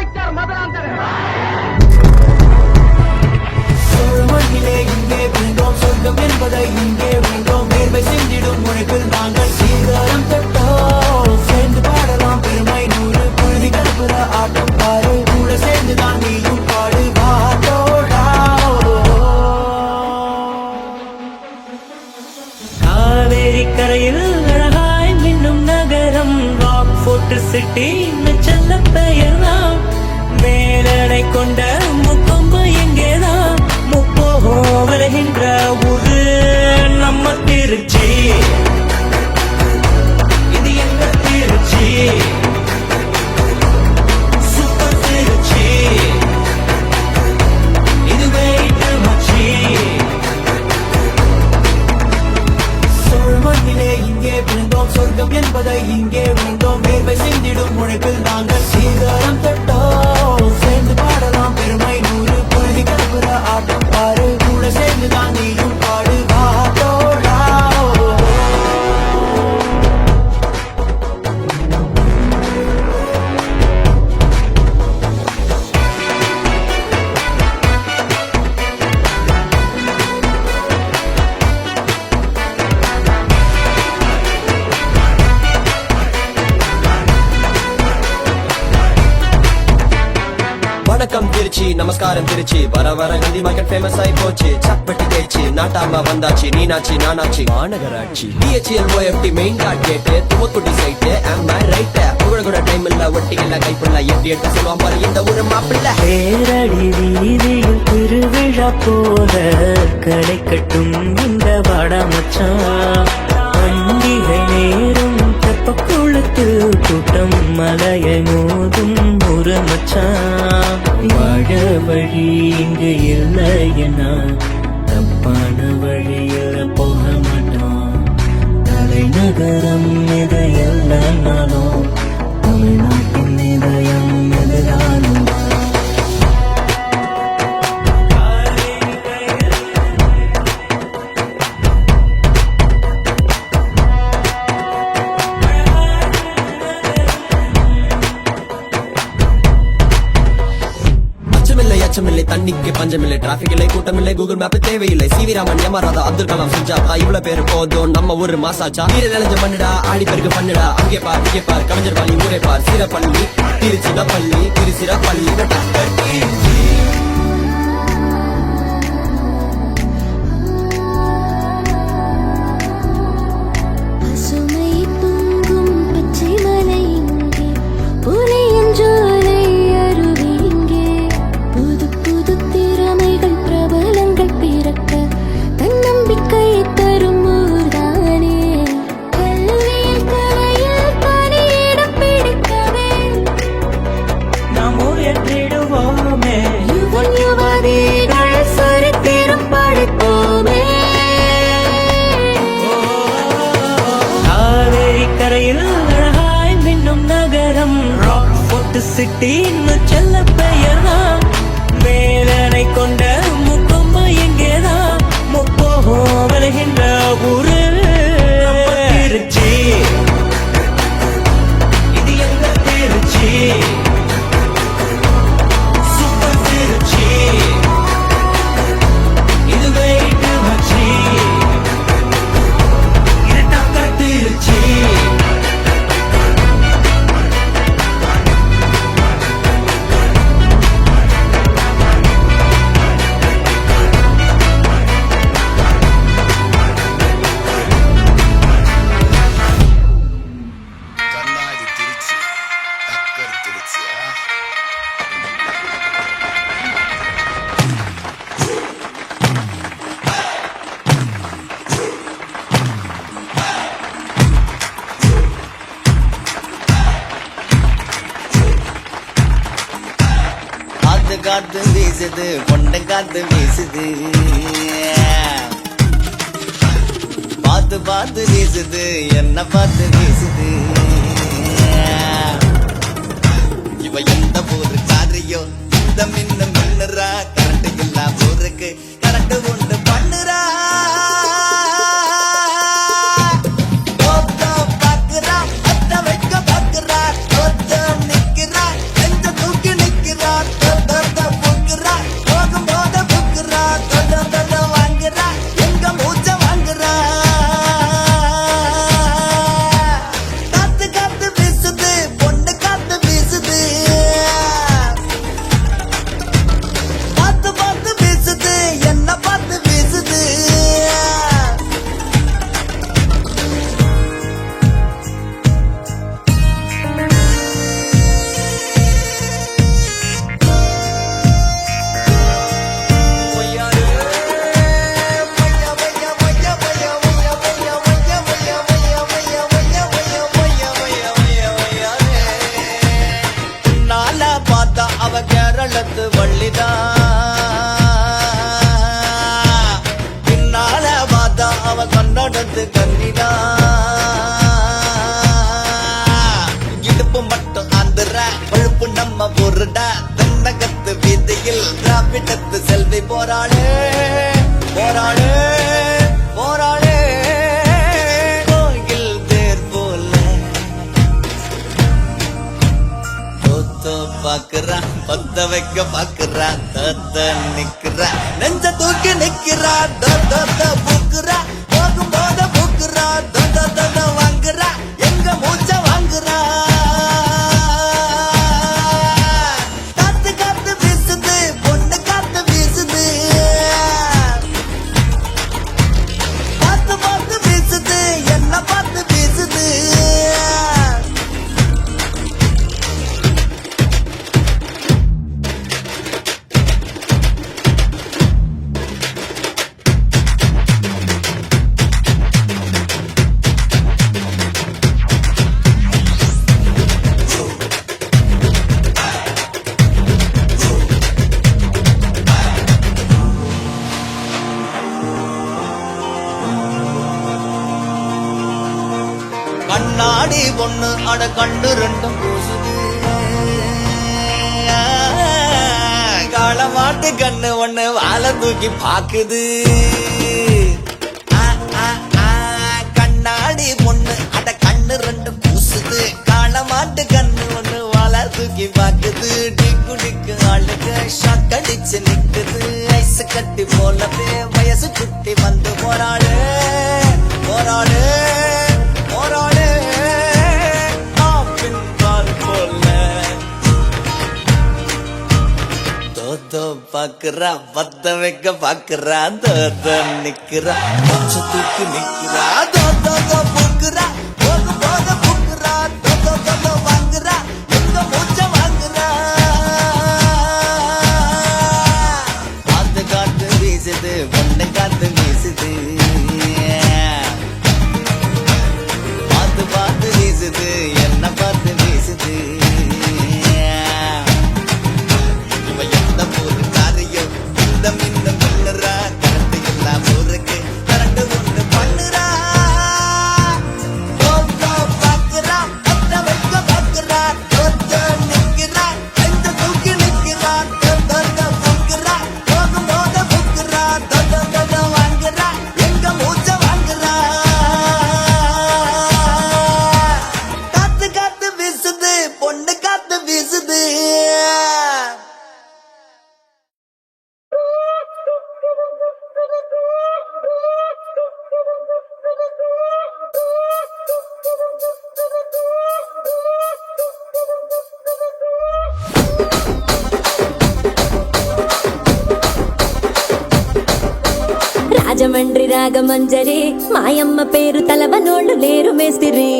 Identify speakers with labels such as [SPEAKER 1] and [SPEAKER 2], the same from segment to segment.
[SPEAKER 1] Collector Madhurantakan.
[SPEAKER 2] மண்ணிலே இங்கே விழுந்தோம், சொர்க்கம் என்பதை இங்கே விழுந்தோம். வேர்வை சிந்திடும் உழைப்பில் நாங்கள் சீர்காரம் தொட்டோம். சேர்ந்து பாடலாம் பெருமை நூறு, புழுதி கலப்புற ஆட்டம் பாரு. கூட சேர்ந்துதான் நீயும் பாடு பாட்டோடா. காவேரி கரையில் அழகாய் மின்னும் நகரம், ராக் ஃபோர்ட் சிட்டி செல்ல பெயர் நாம். மேலனை கொண்ட முக்கொம்பு எங்கேதான், முப்போகம் வருகின்ற ஊரு நம்ம திருச்சி. இது எங்க திருச்சி, சூப்பர் திருச்சி. இது வெயிட் மச்சி. சோழ மண்ணிலே இங்கே விழுந்தோம், சொர்க்கம் என்பதை இங்கே விழுந்தோம். வேர்வை சிந்திடும் உழைப்பில் நாங்கள் சீர்காரம் தொட்டோம். சேர்ந்து பாடலாம் பெருமை நூறு, புழுதி கலப்புற ஆட்டம் பாரு. கூட சேர்ந்துதான் நீயும் பாடு பாட்டோடா. வணக்கம் திருச்சி, நமஸ்காரம் திருச்சி. வர வர கந்தி மார்க்கெட் ஃபேமஸ் ஆயி போச்சு. சப்பட்டி தேய்ச்சி நாட்டாம வந்தாச்சு, நீனாச்சி நானாச்சி மாநகராட்சி. DHL OFT மெயின் கார்ட் கேட்டு துவக்குட்டி சைட்டு am I right? கூட டைம் இல்ல, ஒட்டி இல்ல, கைப்புள்ள எப்படி எடுத்து சொல்லுவான் பாரு இந்த ஊரு மாப்பிள்ள. பேரடி வீதியில் திருவிழா போல கடை கட்டும் இந்த வாடா மச்சான். பண்டிகை நேரம் தெப்ப குளத்து கூட்டம் மலையை மோதும் ஒரு மச்சான். வாழ வழி இங்கு இல்லையனா, தப்பான வழியில் போக மாட்டான். தலைநகரம் இது இல்லைனாலும் தமிழ்நாட்டின் இதயம் எதிரானும். அச்சமில்லை, தண்ணிக்கு பஞ்சமில்லை, டிராபிக் இல்லை, கூட்டமில்லை, கூகுள் மேப் தேவையில்லை. சிவி ராமன், யமராதா, அப்துல் கலாம், சுஜாதா, இவ்வளவு பேரு போதும் நம்ம ஊரு மாசாச்சா. வீர நிலஞ்ச பண்ணுடா, ஆடி பெருக்கு பண்ணுடா. அங்கே பார் இங்கே பார், கவிஞர் பாலி, ஊரே பார், சீரப்பள்ளி திருச்சிரப்பள்ளி திருச்சிரப்பள்ளி. சிட்டின்னு செல்ல பெயர்தான். மேலனை கொண்ட முக்கொம்பு எங்கேதான், முப்போகம் வருகின்ற ஊரு திருச்சி. இது எங்க திருச்சி, சூப்பர் திருச்சி. இது வெயிட் மச்சி, இது தக்க திருச்சி. காத்து வீசுது, கொண்ட காத்து வீசுது, பார்த்து பார்த்து வீசுது, என்ன பார்த்து வீசுது. இவ எந்த ஊரு காரியோ, இந்த மின்ன மின்னுறா. கரண்ட் இல்லா ஊருக்கு கரண்ட் உண்டு பண்ணுறா. பாக்குறா, அத்த வைக்க பாக்குறா, நிக்கிறா, எந்த தூக்கி நிக்க
[SPEAKER 1] மங்களத்து வள்ளிதான் பின்னால பார்த்தா அவ கண்ணடத்து கண்ணிதான் இடுப்பு மட்டும் ஆந்திர பழுப்பு நம்ம பொருடா தென்னகத்து வீதியில் திராவிடத்து செல்வி போராளே போராளே போராளே கோயில் தேர் போல பாக்குறான் பத்த வைக்க பாக்குறான் தத்த நிக்கிறான் நெஞ்ச தூக்கி நிக்கிறான் பூக்குறா போகும் போத பூக்குறா வாங்குறா எங்க மூச்ச வாங்குறா காத்து காத்து வீசுது பொண்ணு காத்து வீசுது பார்த்து பார்த்து வீசுது என்ன பார்த்து வீசுது கண்ணாடி பொண்ணு அட கண்டு ரெண்டும் பூசுது காலமாட்டு கண்ணு ஒண்ணு வாழை தூக்கி பாக்குது கண்ணாடி பொண்ணு அட கண்ணு ரெண்டும் பூசுது காலமாட்டு கண்ணு ஒண்ணு வாழை தூக்கி பாக்குது டிக்கு டிக்கு ஆளுக்கு ஷாக்கடிச்சு நிக்குது ஐஸ் கட்டி போலவே வயசு குட்டி வந்து போராடு போராடு போராடு பாக்குறா பத்த வைக்க பாக்குறா நிக்கிறா தூக்கி நிக்கிறா பூக்குறா போகும் போத பூக்குறா வாங்குறா எங்க மூச்ச வாங்குறா காத்து காத்து வீசுது பொண்ணு காத்து வீசுது பார்த்து பார்த்து வீசுது என்ன பார்த்து வீசுது இவ எந்த ஊரு காரியம் இந்த மின்ன மின்னுறா கரண்ட் எல்லாம் ஊருக்கு கரண்ட் ஒண்ணு பண்ணுறா பாக்குறா பத்த வைக்க பாக்குறா நிக்கிறா எந்த தூக்கி நிக்கிறா பூக்குறா போகும் போத பூக்குறா வாங்குறா எங்க மூச்ச வாங்குறா காத்து காத்து வீசுது பொண்ணு காத்து வீசுது
[SPEAKER 3] రాజమండ్రి రాగమంజరి మాయమ్మ పేరు తలవనోళ్ళు లేరు మేస్తిరి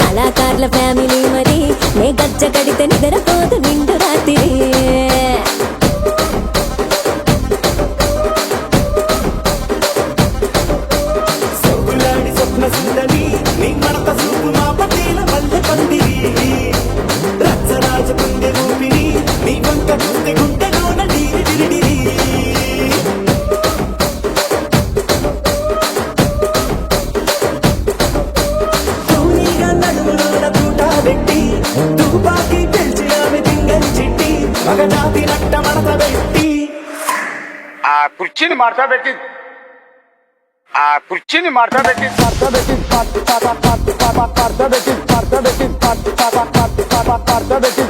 [SPEAKER 3] కళాకారుల ఫ్యామిలీ మరి నే గజ్జ కడితే నిద్రపోదు నిండు రాత్రి
[SPEAKER 4] సొగులాడి స్వప్న సుందరి నీ మడత చూపు మా పటేల మల్లె పందిరి రచ్చరాజ గుండె ఊపిరి నీ వంక గుండె గుండెలోన డిరిడిరిడిరి తూనీగా నడుములోన తూట పెట్టి తుపాకి పెంచి ఆమె దింగని చిట్టి మగజాతి నట్ట మడత పెట్టి
[SPEAKER 5] ఆ కుర్చీని మార్చా పెట్టి ఆ కుర్చీని మార్చా పెట్టి మార్చా పెట్టి